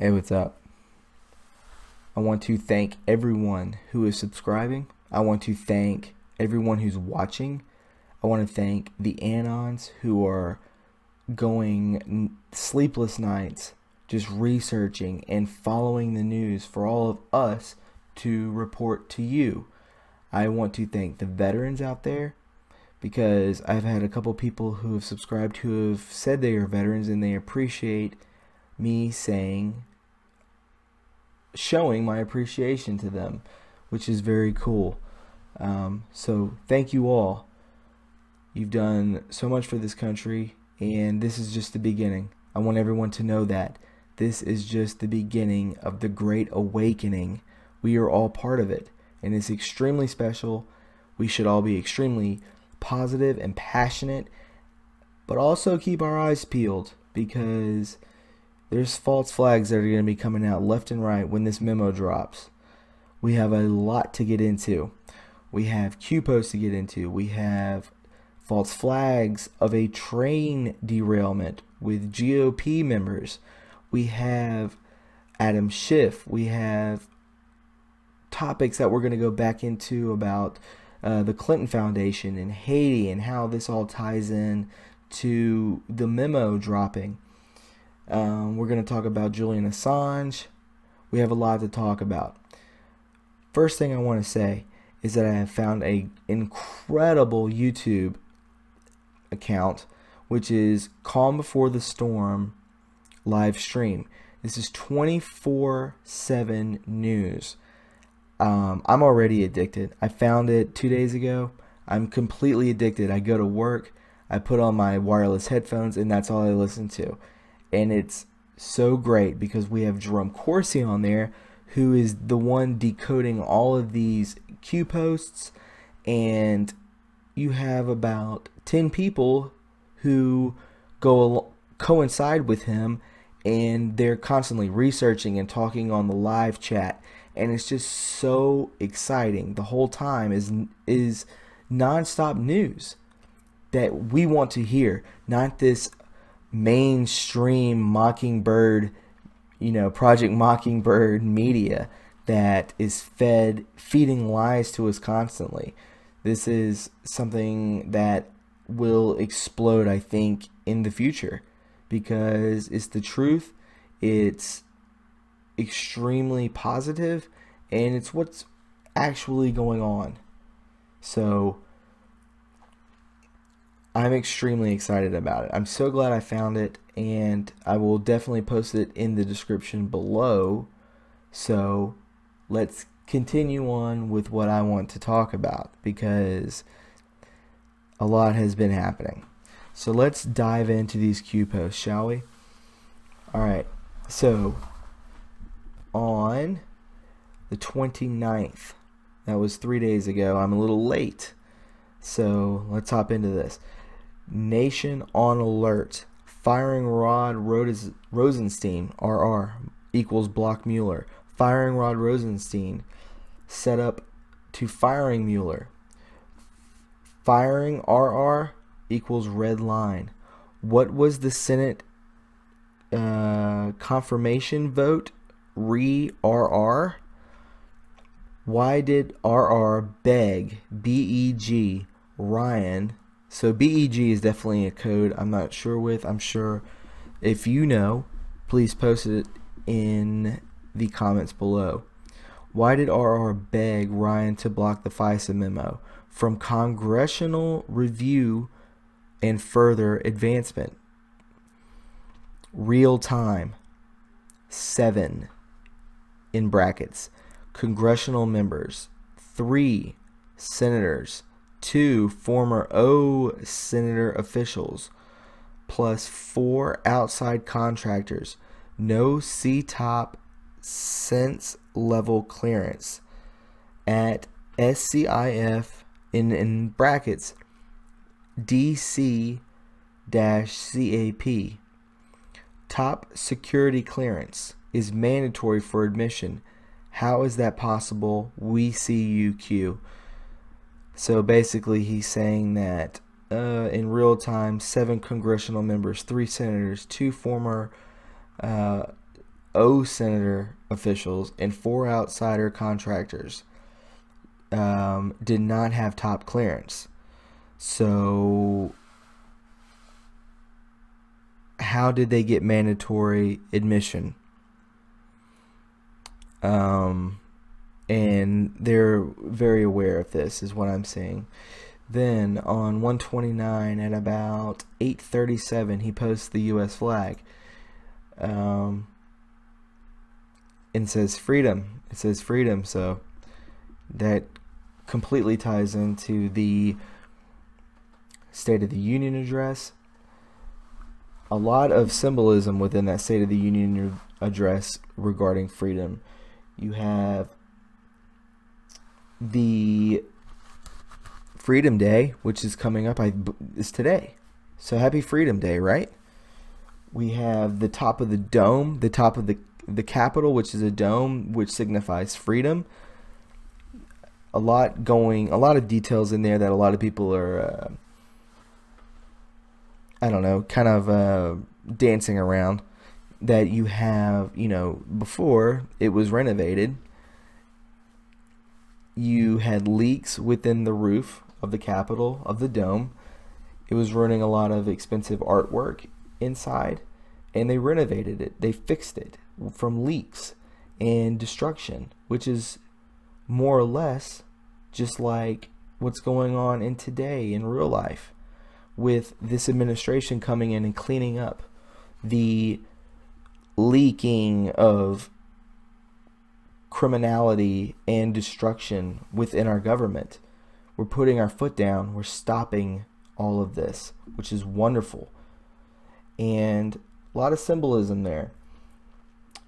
Hey, what's up? I want to thank everyone who is subscribing. I want to thank everyone who's watching. I want to thank the Anons who are going sleepless nights just researching and following the news for all of us to report to you. I want to thank the veterans out there because I've had a couple people who have subscribed who have said they are veterans and they appreciate me showing my appreciation to them, which is very cool. So thank you all. You've done so much for this country, and this is just the beginning. I want everyone to know that this is just the beginning of the Great Awakening. We are all part of it, and it's extremely special. We should all be extremely positive and passionate, but also keep our eyes peeled because there's false flags that are going to be coming out left and right when this memo drops. We have a lot to get into. We have Q posts to get into. We have false flags of a train derailment with GOP members. We have Adam Schiff. We have topics that we're going to go back into about the Clinton Foundation and Haiti and how this all ties in to the memo dropping. We're going to talk about Julian Assange. We have a lot to talk about. First thing I want to say is that I have found an incredible YouTube account, which is Calm Before the Storm live stream. This is 24/7 news. I'm already addicted. I found it 2 days ago. I'm completely addicted. I go to work, I put on my wireless headphones, and that's all I listen to. And it's so great because we have Jerome Corsi on there, who is the one decoding all of these Q posts, and you have about 10 people who coincide with him, and they're constantly researching and talking on the live chat, and it's just so exciting. The whole time is nonstop news that we want to hear, not this mainstream Mockingbird, Project Mockingbird media that is feeding lies to us constantly. This is something that will explode, I think, in the future because it's the truth. It's extremely positive, and it's what's actually going on. So I'm extremely excited about it. I'm so glad I found it, and I will definitely post it in the description below. So let's continue on with what I want to talk about because a lot has been happening. So let's dive into these Q posts, shall we? Alright, so on the 29th, that was 3 days ago, I'm a little late. So let's hop into this. Nation on alert. Firing Rod Rosenstein, RR, equals Block Mueller. Firing Rod Rosenstein set up to firing Mueller. Firing RR equals red line. What was the Senate confirmation vote? RR. Why did RR beg BEG Ryan? So BEG is definitely a code I'm not sure with. I'm sure if you know, please post it in the comments below. Why did RR beg Ryan to block the FISA memo from congressional review and further advancement? Real time 7 in brackets. Congressional members, 3 senators, 2 former O senator officials, plus 4 outside contractors, no CTOP sense level clearance at SCIF in brackets DC-CAP. Top security clearance is mandatory for admission. How is that possible? We see you, Q. So basically he's saying that in real time, 7 congressional members, 3 senators, 2 former senator officials and 4 outsider contractors did not have top clearance. So how did they get mandatory admission? And they're very aware of this, is what I'm saying. Then on 129 at about 8:37, he posts the U.S. flag, and says freedom. It says freedom, so that completely ties into the State of the Union address. A lot of symbolism within that State of the Union address regarding freedom. You have the Freedom Day, which is coming up, is today. So happy Freedom Day, right? We have the top of the dome, the top of the Capitol, which is a dome, which signifies freedom. A lot of details in there that a lot of people are, dancing around. That you have, before it was renovated, you had leaks within the roof of the Capitol, of the dome. It was running a lot of expensive artwork inside, and they renovated it. They fixed it from leaks and destruction, which is more or less just like what's going on in today in real life, with this administration coming in and cleaning up the leaking of criminality and destruction within our government. We're putting our foot down. We're stopping all of this, which is wonderful. And a lot of symbolism there.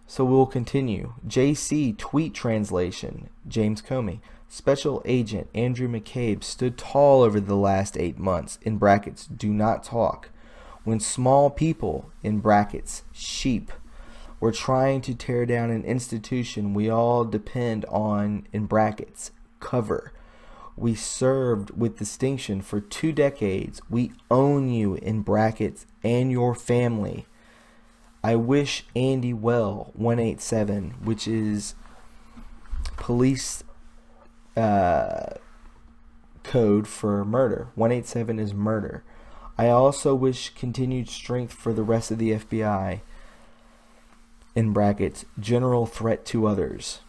So we'll continue. JC tweet translation, James Comey. Special Agent Andrew McCabe stood tall over the last 8 months, in brackets, do not talk, when small people, in brackets, sheep, were trying to tear down an institution we all depend on, in brackets, cover. We served with distinction for 2 decades. We own you, in brackets, and your family. I wish Andy well, 187, which is police code for murder. 187 is murder. I also wish continued strength for the rest of the FBI, in brackets, general threat to others.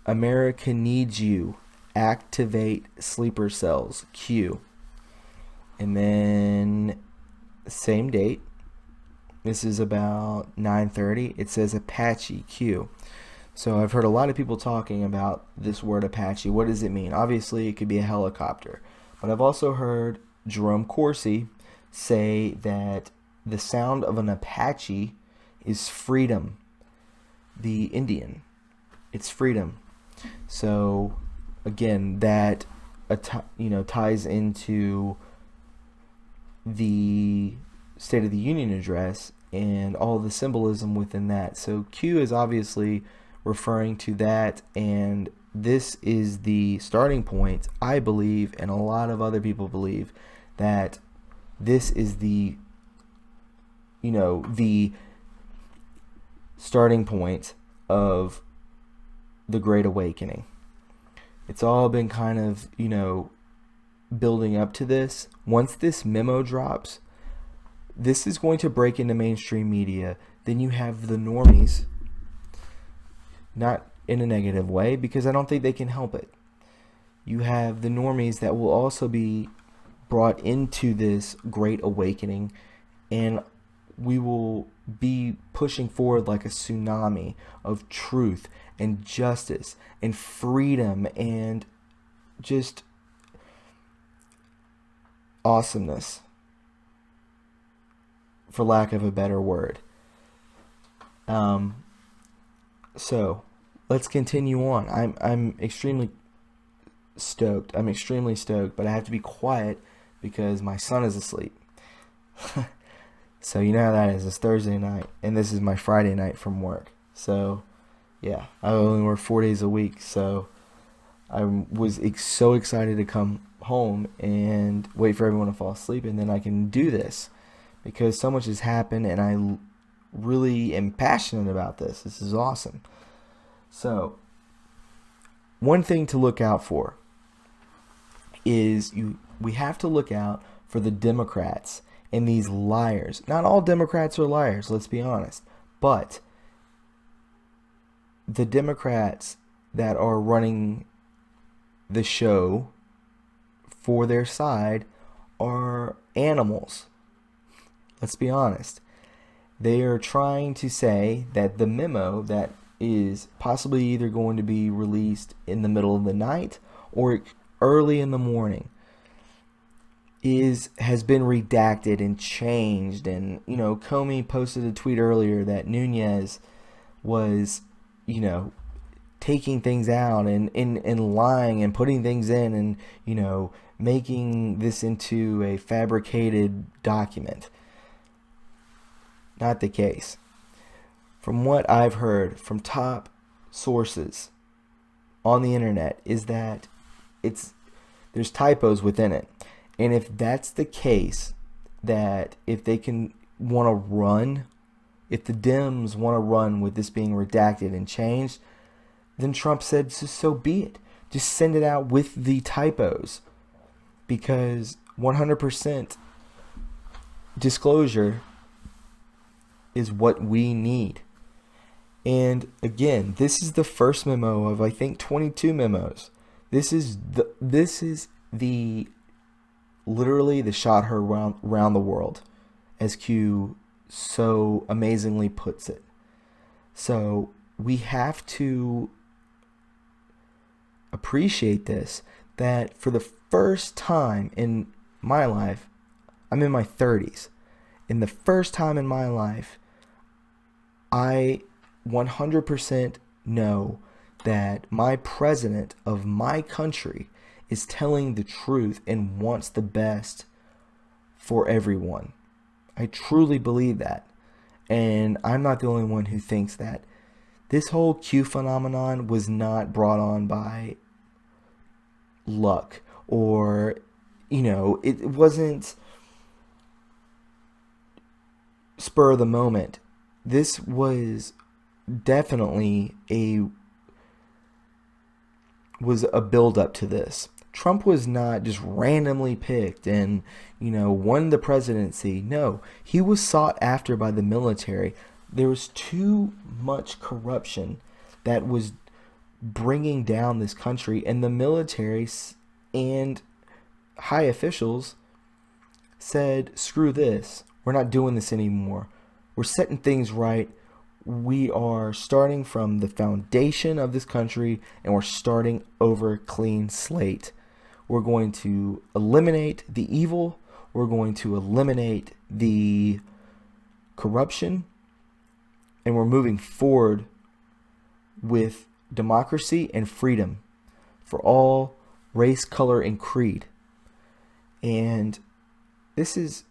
America needs you. Activate sleeper cells. Q. And then same date. This is about 9:30. It says Apache Q. So I've heard a lot of people talking about this word Apache. What does it mean? Obviously, it could be a helicopter. But I've also heard Jerome Corsi say that the sound of an Apache is freedom. The Indian. It's freedom. So again, that ties into the State of the Union address and all the symbolism within that. So Q is obviously referring to that, and this is the starting point. I believe, and a lot of other people believe, that this is the starting point of the Great Awakening. It's all been kind of, building up to this. Once this memo drops, this is going to break into mainstream media. Then you have the normies, not in a negative way, because I don't think they can help it. You have the normies that will also be brought into this Great Awakening, and we will be pushing forward like a tsunami of truth and justice and freedom and just awesomeness, for lack of a better word. So let's continue on. I'm extremely stoked. I'm extremely stoked, but I have to be quiet because my son is asleep. So you know how that is. It's Thursday night, and this is my Friday night from work. So yeah, I only work 4 days a week. So I was so excited to come home and wait for everyone to fall asleep, and then I can do this, because so much has happened, and I really am passionate about this. This is awesome. So, one thing to look out for is we have to look out for the Democrats and these liars. Not all Democrats are liars, let's be honest. But the Democrats that are running the show for their side are animals. Let's be honest. They are trying to say that the memo that is possibly either going to be released in the middle of the night or early in the morning has been redacted and changed. And Comey posted a tweet earlier that Nunez was taking things out and lying and putting things in and making this into a fabricated document. Not the case. From what I've heard from top sources on the internet is that there's typos within it. And if that's the case, that if they want to run, if the Dems want to run with this being redacted and changed, then Trump said, so be it. Just send it out with the typos. Because 100% disclosure is what we need. And again, this is the first memo of I think 22 memos. This is the literally the shot heard around the world, as Q so amazingly puts it. So we have to appreciate this, that for the first time in my life, I'm in my 30s. In the first time in my life, I 100% know that my president of my country is telling the truth and wants the best for everyone. I truly believe that. And I'm not the only one who thinks that. This whole Q phenomenon was not brought on by luck or, it wasn't spur of the moment. This was definitely a build up to this. Trump was not just randomly picked and, won the presidency. No, he was sought after by the military. There was too much corruption that was bringing down this country, and the military and high officials said, screw this. We're not doing this anymore. We're setting things right. We are starting from the foundation of this country, and we're starting over clean slate. We're going to eliminate the evil. We're going to eliminate the corruption. And we're moving forward with democracy and freedom for all, race, color, and creed. And this is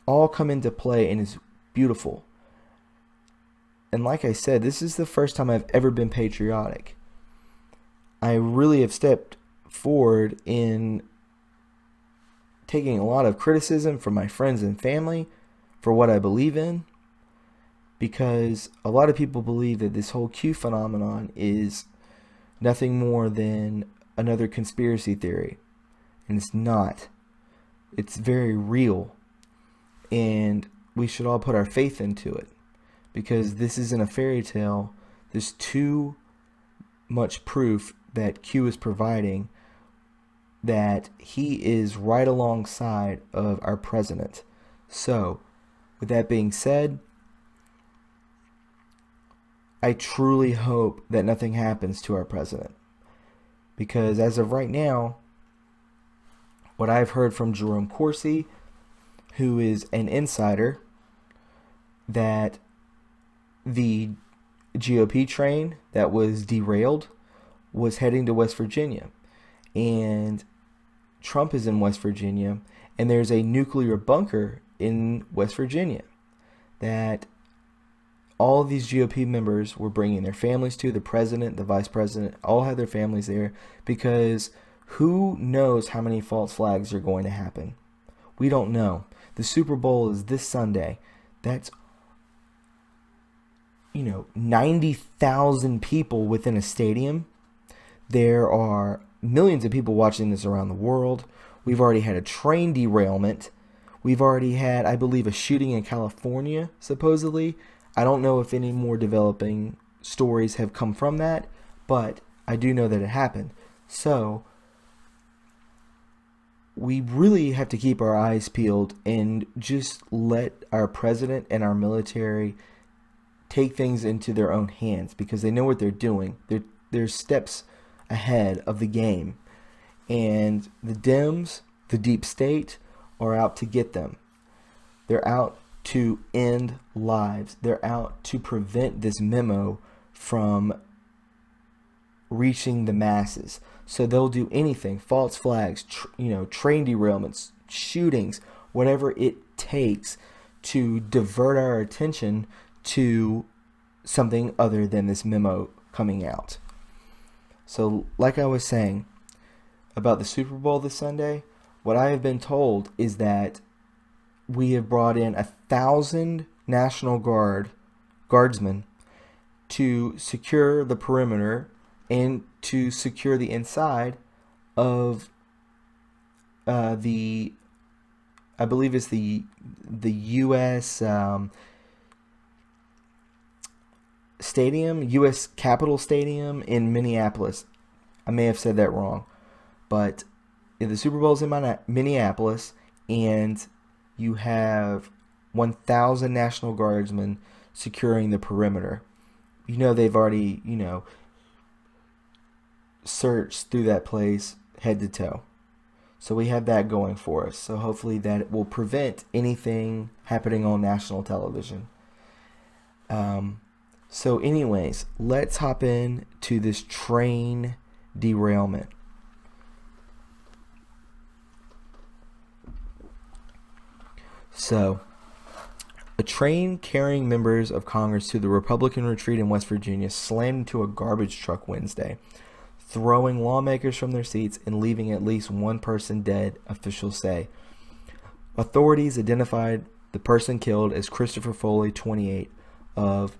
all come into play and is beautiful. And like I said, this is the first time I've ever been patriotic. I really have stepped forward in taking a lot of criticism from my friends and family for what I believe in, because a lot of people believe that this whole Q phenomenon is nothing more than another conspiracy theory. And it's not. It's very real. And we should all put our faith into it, because this isn't a fairy tale. There's too much proof that Q is providing that he is right alongside of our president. So, with that being said, I truly hope that nothing happens to our president. Because as of right now, what I've heard from Jerome Corsi, who is an insider, that the GOP train that was derailed was heading to West Virginia. And Trump is in West Virginia, and there's a nuclear bunker in West Virginia that all of these GOP members were bringing their families to. The president, the vice president, all had their families there, because who knows how many false flags are going to happen? We don't know. The Super Bowl is this Sunday. That's 90,000 people within a stadium. There are millions of people watching this around the world. We've already had a train derailment. We've already had, I believe, a shooting in California, supposedly. I don't know if any more developing stories have come from that, but I do know that it happened. So we really have to keep our eyes peeled and just let our president and our military take things into their own hands, because they know what they're doing. They're steps ahead of the game. And the Dems, the deep state, are out to get them. They're out to end lives. They're out to prevent this memo from reaching the masses. So they'll do anything, false flags, train derailments, shootings, whatever it takes to divert our attention to something other than this memo coming out. So like I was saying about the Super Bowl this Sunday, what I have been told is that we have brought in 1,000 National Guardsmen to secure the perimeter and to secure the inside of I believe it's the U.S. Stadium, U.S. Capitol Stadium in Minneapolis. I may have said that wrong, but the Super Bowl's in Minneapolis, and you have 1,000 National Guardsmen securing the perimeter. They've already, searched through that place head to toe. So we have that going for us. So hopefully that will prevent anything happening on national television. So anyways, let's hop in to this train derailment. So, a train carrying members of Congress to the Republican retreat in West Virginia slammed into a garbage truck Wednesday, throwing lawmakers from their seats and leaving at least one person dead, officials say. Authorities identified the person killed as Christopher Foley, 28, of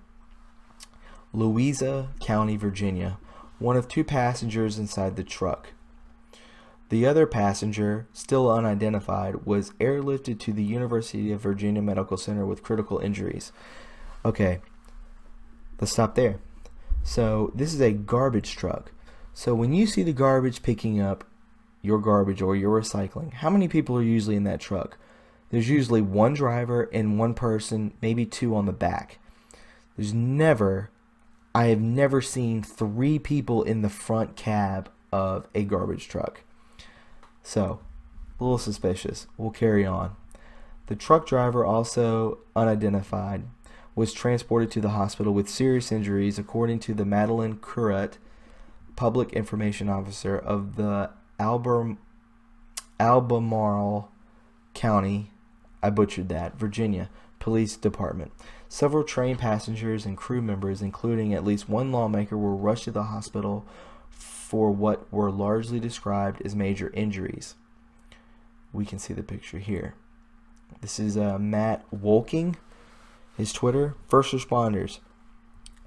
Louisa County, Virginia, one of two passengers inside the truck. The other passenger, still unidentified, was airlifted to the University of Virginia Medical Center with critical injuries. Okay, let's stop there. So this is a garbage truck. So when you see the garbage picking up your garbage or your recycling, how many people are usually in that truck? There's usually one driver and one person, maybe two on the back. I have never seen three people in the front cab of a garbage truck. So, a little suspicious. We'll carry on. The truck driver, also unidentified, was transported to the hospital with serious injuries, according to the Madeline Currett, public information officer of the Albemarle County, I butchered that, Virginia, Police Department. Several train passengers and crew members, including at least one lawmaker, were rushed to the hospital for what were largely described as major injuries. We can see the picture here. This is Matt Wolking, his Twitter. First responders,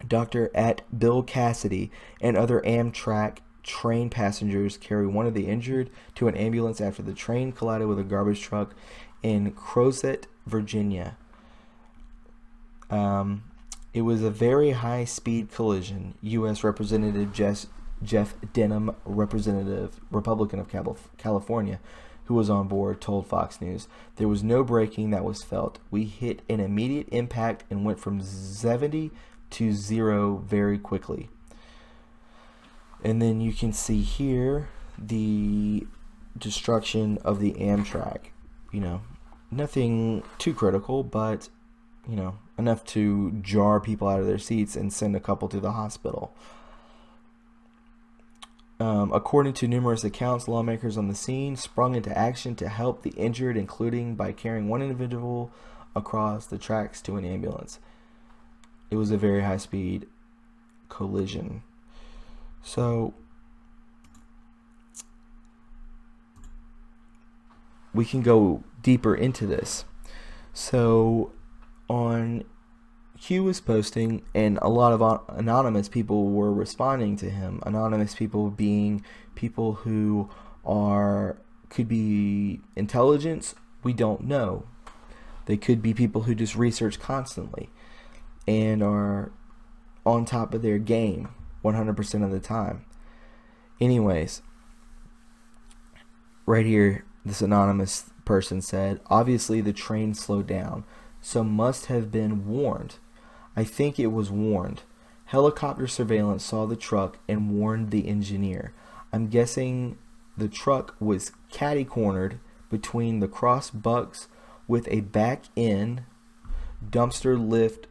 Dr. at Bill Cassidy, and other Amtrak train passengers carry one of the injured to an ambulance after the train collided with a garbage truck in Crozet, Virginia. It was a very high-speed collision. U.S. Representative Jeff Denham, Republican of California, who was on board, told Fox News, "There was no braking that was felt. We hit an immediate impact and went from 70 to 0 very quickly." And then you can see here the destruction of the Amtrak. Nothing too critical, but, enough to jar people out of their seats and send a couple to the hospital. According to numerous accounts, lawmakers on the scene sprung into action to help the injured, including by carrying one individual across the tracks to an ambulance. It was a very high-speed collision. So, we can go deeper into this. So, on Q was posting, and a lot of anonymous people were responding to him. Anonymous people being people who could be intelligence, we don't know. They could be people who just research constantly and are on top of their game 100% of the time. Anyways, right here, this anonymous person said, obviously the train slowed down, so must have been warned. I think it was warned. Helicopter surveillance saw the truck and warned the engineer. I'm guessing the truck was catty-cornered between the cross bucks with a back-end dumpster lift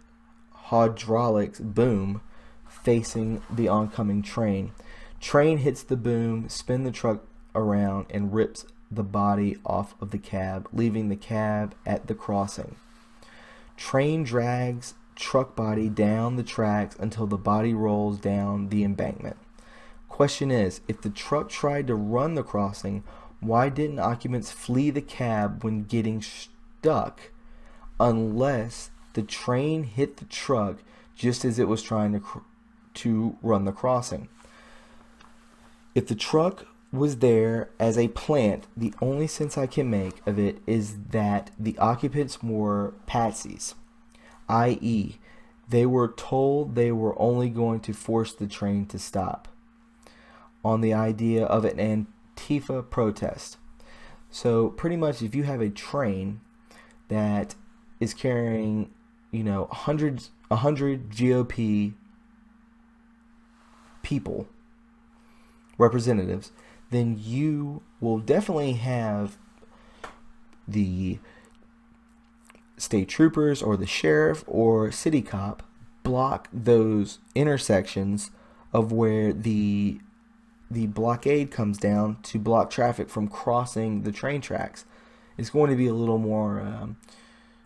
hydraulics boom facing the oncoming train. Train hits the boom, spin the truck around, and rips the body off of the cab, leaving the cab at the crossing. Train drags truck body down the tracks until the body rolls down the embankment. Question is, if the truck tried to run the crossing, why didn't occupants flee the cab when getting stuck, unless the train hit the truck just as it was trying to run the crossing? If the truck was there as a plant, the only sense I can make of it is that the occupants were patsies, i.e., they were told they were only going to force the train to stop, on the idea of an Antifa protest. So pretty much, if you have a train that is carrying, 100 GOP people, representatives, then you will definitely have the state troopers or the sheriff or city cop block those intersections of where the blockade comes down to block traffic from crossing the train tracks. It's going to be a little more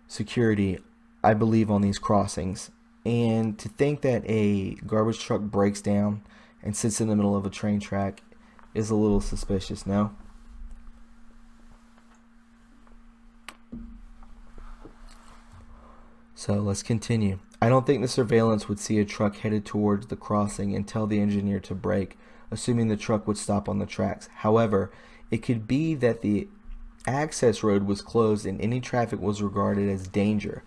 security, I believe, on these crossings. And to think that a garbage truck breaks down and sits in the middle of a train track is a little suspicious, no? So let's continue. I don't think the surveillance would see a truck headed towards the crossing and tell the engineer to brake, assuming the truck would stop on the tracks. However, it could be that the access road was closed and any traffic was regarded as danger.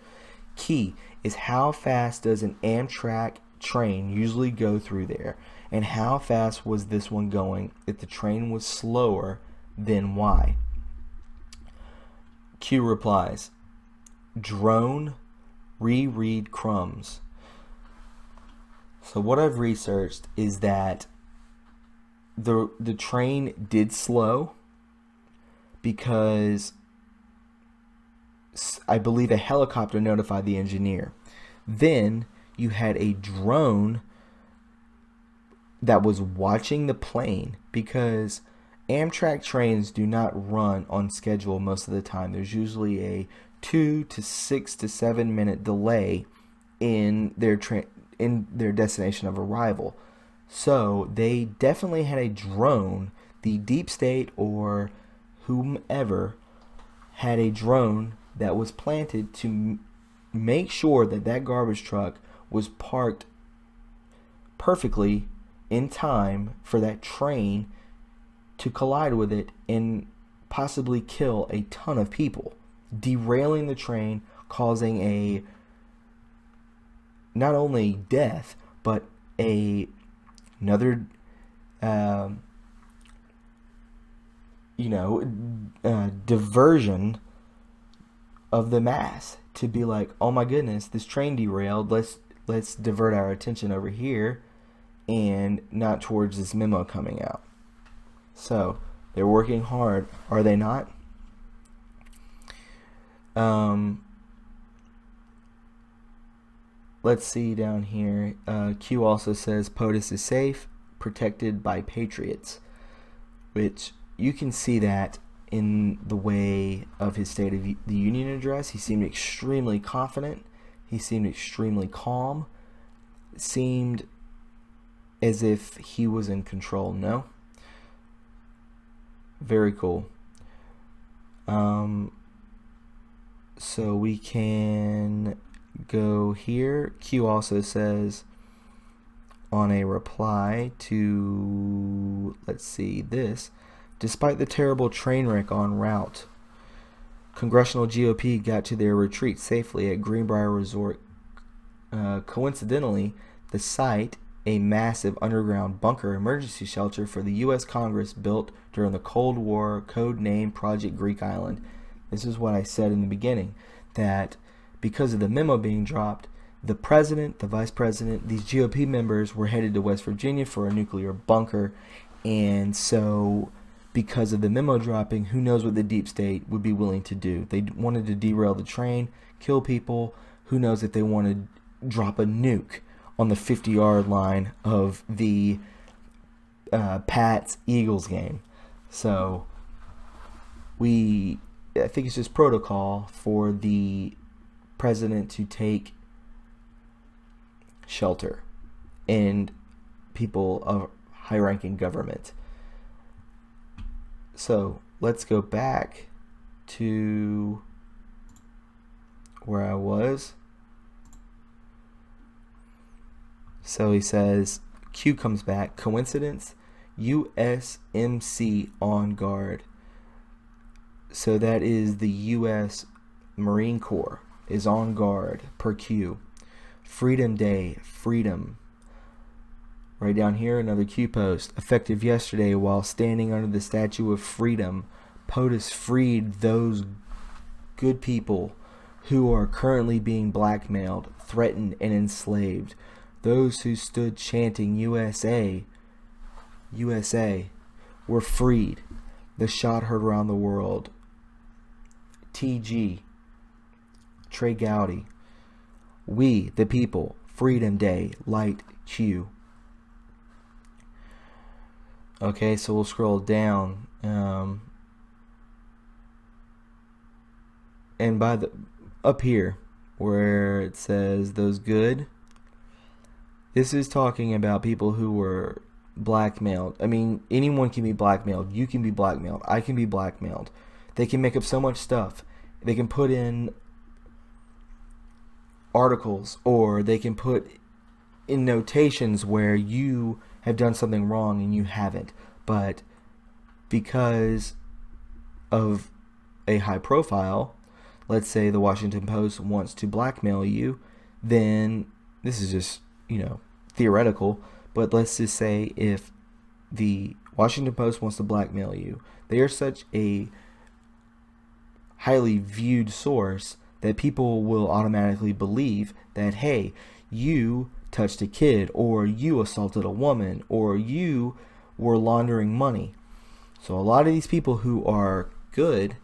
Key is, how fast does an Amtrak train usually go through there, and how fast was this one going? If the train was slower, then why? Q replies, drone reread crumbs. So what I've researched is that the train did slow because I believe a helicopter notified the engineer. Then you had a drone that was watching the plane, because Amtrak trains do not run on schedule most of the time. There's usually a 2 to 6 to 7 minute delay in their destination of arrival. So they definitely had a drone. The deep state or whomever had a drone that was planted to make sure that that garbage truck was parked perfectly in time for that train to collide with it and possibly kill a ton of people, derailing the train, causing a not only death but another diversion of the mass, to be like, oh my goodness, this train derailed, let's divert our attention over here and not towards this memo coming out. So they're working hard, are they not? Let's see down here. Q also says POTUS is safe, protected by patriots, which you can see that in the way of his State of the Union address. He seemed extremely confident. He seemed extremely calm. It seemed as if he was in control. No? Very cool. So we can go here. Q also says on a reply to, let's see, this, despite the terrible train wreck en route, congressional GOP got to their retreat safely at Greenbrier Resort. Coincidentally, the site, a massive underground bunker emergency shelter for the U.S. Congress built during the Cold War, codenamed Project Greek Island. This is what I said in the beginning, that because of the memo being dropped, the president, the vice president, these GOP members were headed to West Virginia for a nuclear bunker. And so because of the memo dropping, who knows what the deep state would be willing to do. They wanted to derail the train, kill people. Who knows if they wanted to drop a nuke on the 50-yard line of the Pats-Eagles game. So I think it's just protocol for the president to take shelter and people of high-ranking government. So let's go back to where I was. So he says, Q comes back. Coincidence? USMC on guard. So that is the U.S. Marine Corps is on guard per Q. Freedom Day, freedom. Right down here, another Q post. Effective yesterday while standing under the Statue of Freedom, POTUS freed those good people who are currently being blackmailed, threatened, and enslaved. Those who stood chanting USA, USA, were freed. The shot heard around the world. TG, Trey Gowdy. We, the people, Freedom Day, light Q. Okay, so we'll scroll down. And by the up here where it says those good, this is talking about people who were blackmailed. I mean, anyone can be blackmailed. You can be blackmailed. I can be blackmailed. They can make up so much stuff. They can put in articles, or they can put in notations where you have done something wrong and you haven't. But because of a high profile, let's say the Washington Post wants to blackmail you, then this is just, theoretical, but let's just say if the Washington Post wants to blackmail you, they are such a highly viewed source that people will automatically believe that, hey, you touched a kid, or you assaulted a woman, or you were laundering money. So a lot of these people who are good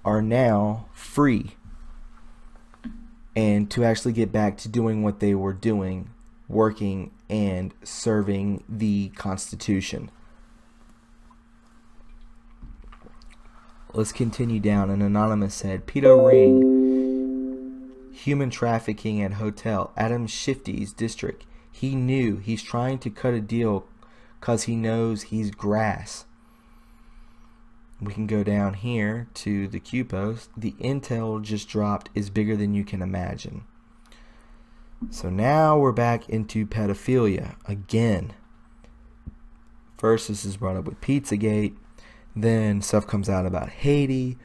are now free, and to actually get back to doing what they were doing, working and serving the Constitution. Let's continue down. An anonymous said, Pedo ring, human trafficking at hotel, Adam Shifty's district. He knew he's trying to cut a deal because he knows he's grass. We can go down here to the Q post. The intel just dropped is bigger than you can imagine. So now we're back into pedophilia again. First, this is brought up with Pizzagate. Then stuff comes out about Haiti.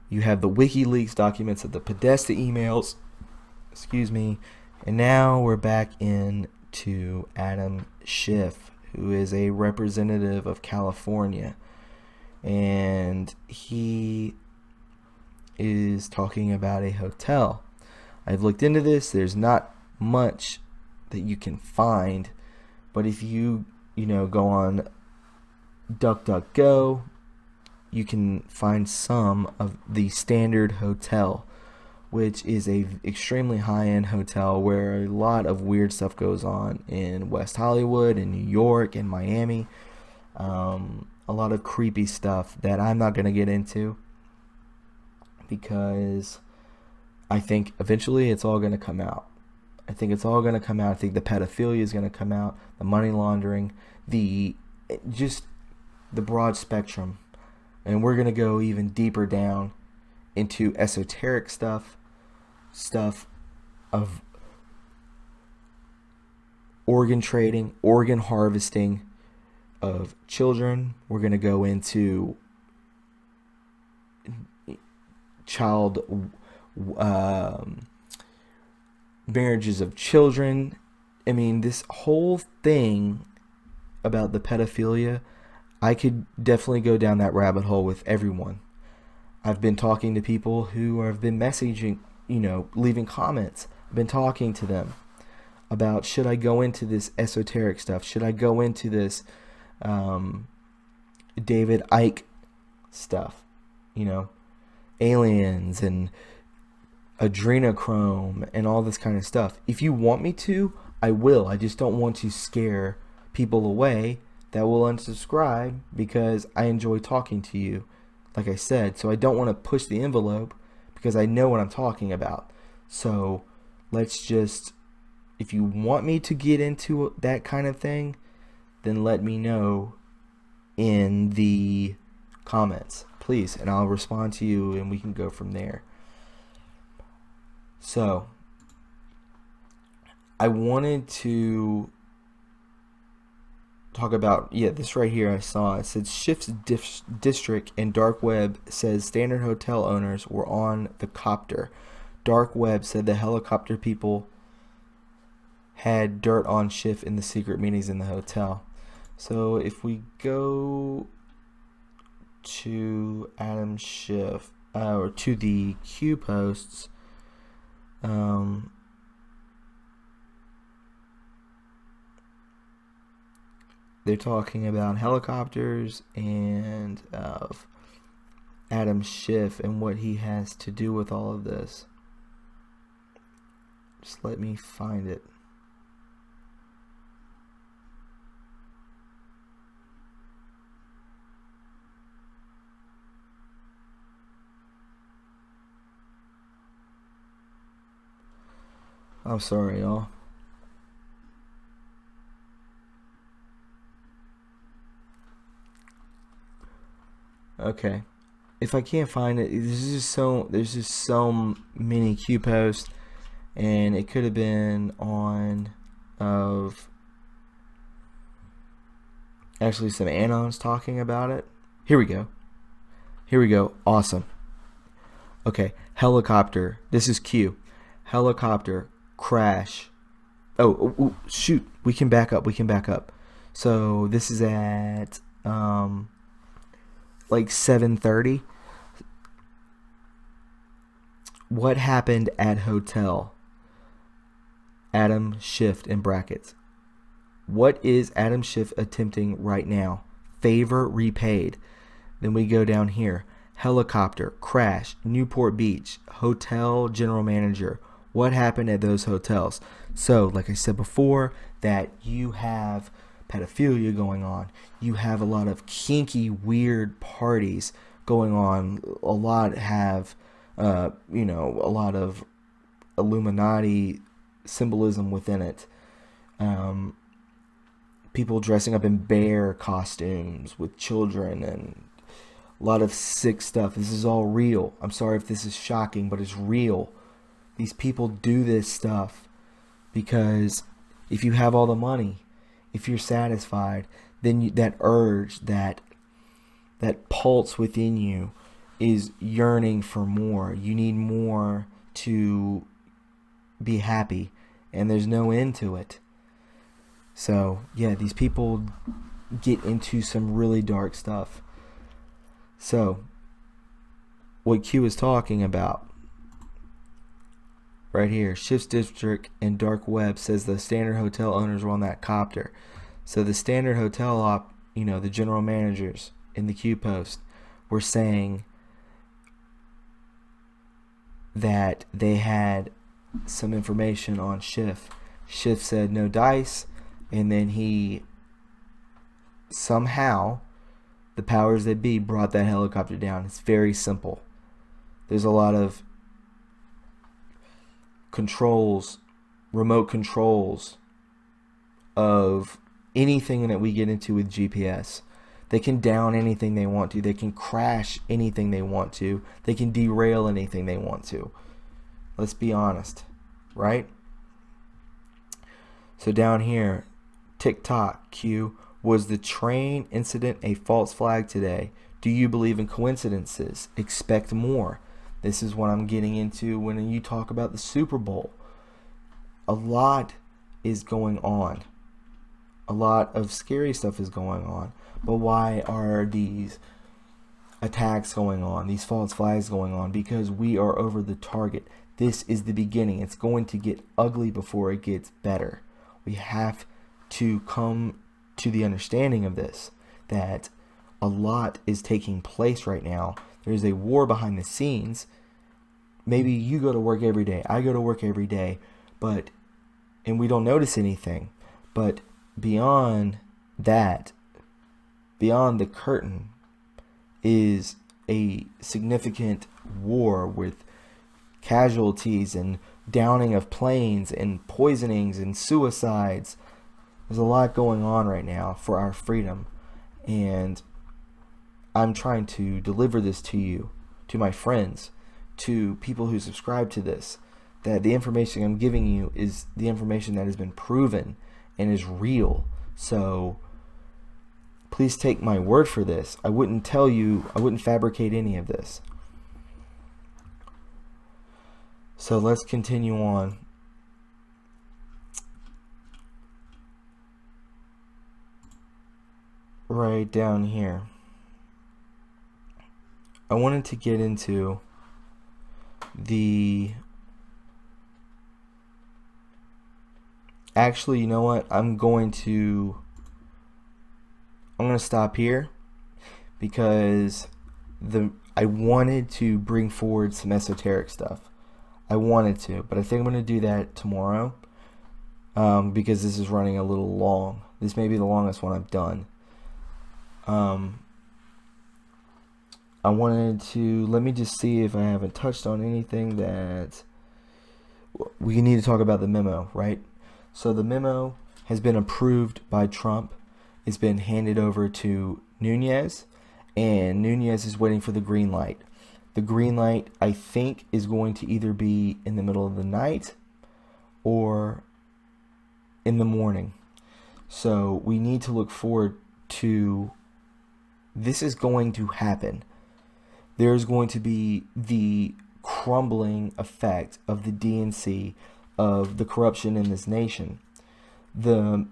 You have the WikiLeaks documents of the Podesta emails. And now we're back into Adam Schiff, who is a representative of California. And he is talking about a hotel. I've looked into this. There's not much that you can find, but if you go on DuckDuckGo, you can find some of the Standard Hotel, which is a extremely high-end hotel where a lot of weird stuff goes on in West Hollywood, in New York, and Miami. A lot of creepy stuff that I'm not going to get into because I think eventually it's all going to come out. I think it's all going to come out. I think the pedophilia is going to come out, the money laundering, just the broad spectrum. And we're going to go even deeper down into esoteric stuff of organ trading, organ harvesting of children. We're going to go into child marriages of children. I mean, this whole thing about the pedophilia, I could definitely go down that rabbit hole with everyone. I've been talking to people who have been messaging, leaving comments. I've been talking to them about, should I go into this esoteric stuff? Should I go into this David Icke stuff? Aliens and adrenochrome and all this kind of stuff. If you want me to, I will. I just don't want to scare people away that will unsubscribe, because I enjoy talking to you, like I said. So I don't want to push the envelope, because I know what I'm talking about. So let's just, if you want me to get into that kind of thing, then let me know in the comments, please, and I'll respond to you and we can go from there. So I wanted to talk about, this right here I saw. It said Schiff's district and dark web says standard hotel owners were on the copter. Dark web said the helicopter people had dirt on Schiff in the secret meetings in the hotel. So if we go to Adam Schiff, or to the Q posts, they're talking about helicopters and of Adam Schiff and what he has to do with all of this. Just let me find it. I'm sorry, y'all. Okay, if I can't find it, there's just so many Q posts, and it could have been on of actually some anons talking about it. Here we go. Awesome. Okay, helicopter. This is Q. Helicopter crash. Oh, shoot. We can back up. So this is at like 7:30. What happened at hotel? Adam Schiff in brackets. What is Adam Schiff attempting right now? Favor repaid. Then we go down here. Helicopter crash, Newport Beach, hotel general manager. What happened at those hotels? So, like I said before, that you have pedophilia going on. You have a lot of kinky, weird parties going on. A lot have, a lot of Illuminati symbolism within it. People dressing up in bear costumes with children and a lot of sick stuff. This is all real. I'm sorry if this is shocking, but it's real. These people do this stuff because if you have all the money, if you're satisfied, then that urge, that pulse within you is yearning for more. You need more to be happy, and there's no end to it. So, yeah, these people get into some really dark stuff. So, what Q is talking about right here, Schiff's district and dark web says the standard hotel owners were on that copter. So the standard hotel the general managers in the Q post were saying that they had some information on Schiff. Schiff said no dice, and then he somehow, the powers that be, brought that helicopter down. It's very simple. There's a lot of controls, remote controls of anything that we get into with GPS. They can down anything they want to. They can crash anything they want to. They can derail anything they want to. Let's be honest. right? So down here, TikTok, Q, was the train incident a false flag today? Do you believe in coincidences? Expect more. This is what I'm getting into when you talk about the Super Bowl. A lot is going on. A lot of scary stuff is going on. But why are these attacks going on, these false flags going on? Because we are over the target. This is the beginning. It's going to get ugly before it gets better. We have to come to the understanding of this, that a lot is taking place right now. There's a war behind the scenes. Maybe you go to work every day, I go to work every day, and we don't notice anything. But beyond that, beyond the curtain, is a significant war with casualties and downing of planes and poisonings and suicides. There's a lot going on right now for our freedom, and I'm trying to deliver this to you, to my friends, to people who subscribe to this, that the information I'm giving you is the information that has been proven and is real. So please take my word for this. I wouldn't fabricate any of this. So let's continue on. Right down here, I wanted to get into actually, you know what? I'm going to stop here because I wanted to bring forward some esoteric stuff. I wanted to, but I think I'm going to do that tomorrow because this is running a little long. This may be the longest one I've done. I wanted to, let me just see if I haven't touched on anything that we need to talk about. The memo, right? So the memo has been approved by Trump. It's been handed over to Nunez, and Nunez is waiting for the green light. The green light, I think, is going to either be in the middle of the night or in the morning. So we need to look forward to, this is going to happen. There's going to be the crumbling effect of the DNC, of the corruption in this nation. The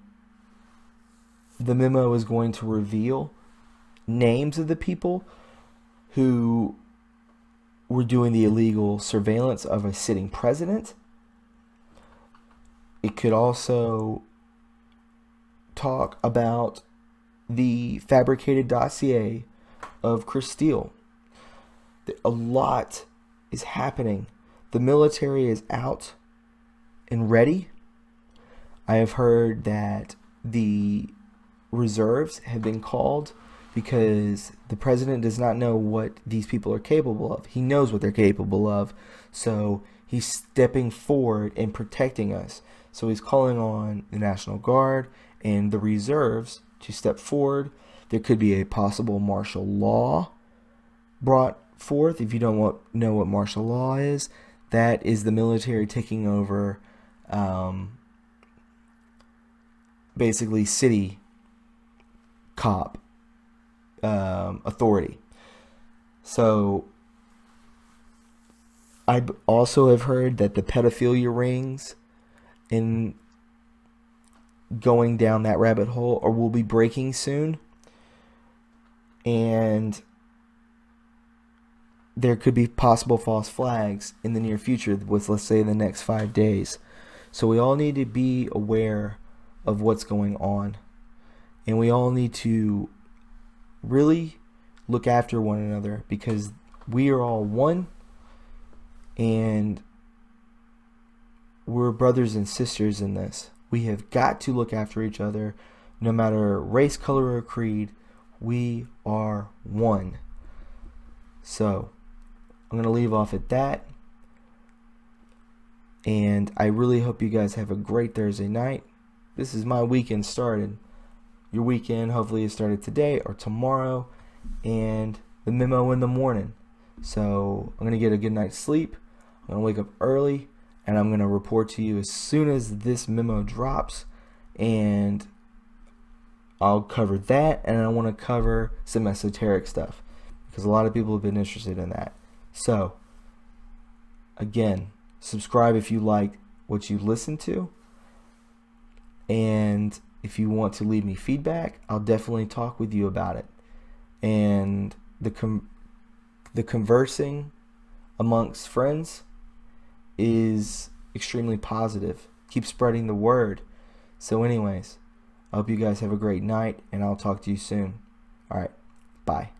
memo is going to reveal names of the people who were doing the illegal surveillance of a sitting president. It could also talk about the fabricated dossier of Chris Steele. A lot is happening. The military is out and ready. I have heard that the reserves have been called because the president does not know what these people are capable of. He knows what they're capable of, so he's stepping forward and protecting us. So he's calling on the National Guard and the reserves to step forward. There could be a possible martial law brought forth. If you don't know what martial law is, that is the military taking over basically city cop authority. So I also have heard that the pedophilia rings in going down that rabbit hole or will be breaking soon, and there could be possible false flags in the near future with, let's say, the next 5 days. So we all need to be aware of what's going on, and we all need to really look after one another, because we are all one, and we're brothers and sisters in this. We have got to look after each other, no matter race, color, or creed. We are one. So I'm going to leave off at that, and I really hope you guys have a great Thursday night. This is my weekend started. Your weekend hopefully it started today or tomorrow, and the memo in the morning. So I'm going to get a good night's sleep. I'm going to wake up early. and I'm going to report to you as soon as this memo drops, and I'll cover that, and I want to cover some esoteric stuff because a lot of people have been interested in that. So, again, subscribe if you like what you listen to, and if you want to leave me feedback, I'll definitely talk with you about it. And the conversing amongst friends is extremely positive. Keep spreading the word. So anyways, I hope you guys have a great night, and I'll talk to you soon. All right, bye.